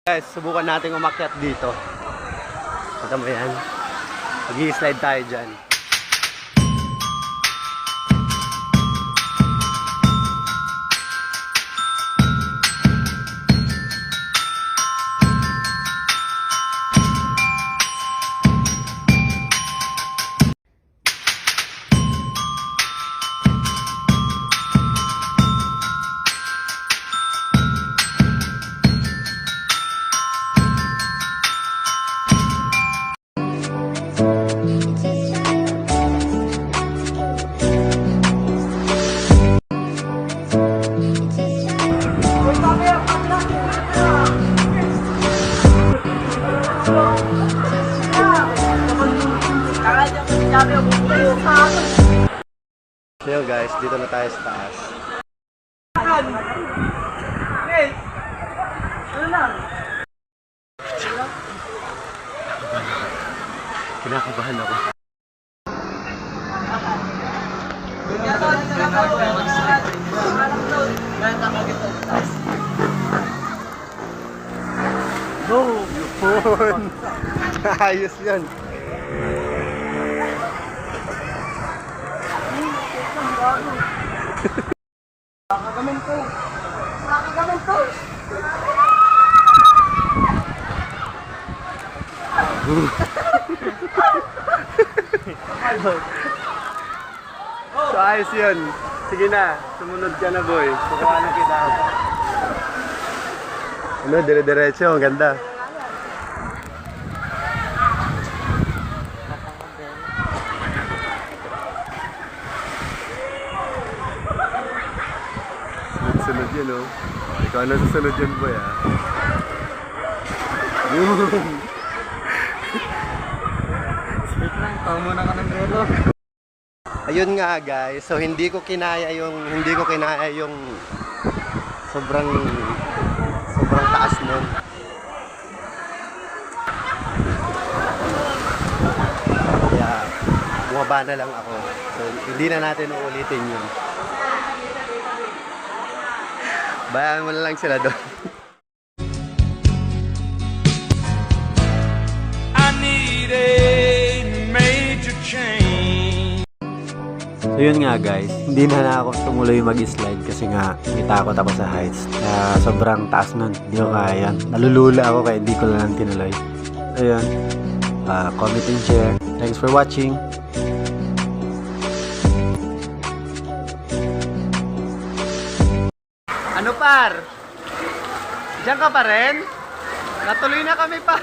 Guys, subukan natin umakyat dito. Ito mo yan. Mag-i-slide tayo dyan. So guys, dito na tayo sa taas. Kinakabahan ako. Go! Yun! Ayos yan! Makagamin ko. Makagamin ko. So ayos yun. Sige na, sumunod ka na boy. Kukuha na kita. Ano, dire-diretso, ang ganda. Sunod yun, oh. Ikaw na susunod yun, boy, ah. Wait lang, tawag muna ka ng relo. Ayun nga, guys. So hindi ko kinaya yung sobrang taas nun. Kaya bumaba na lang ako. So hindi na natin uulitin yun. Bayaan mo na lang sila doon. I need a major change. So yun nga guys, hindi na ako tumuloy mag-slide kasi nga may takot ako sa heights. Sobrang taas nun, hindi ko kaya yan. Nalulula ako kaya hindi ko lang tinuloy. So yun, comment and share. Thanks for watching. Ano par? Diyan ka pa rin? Natuloy na kami pa.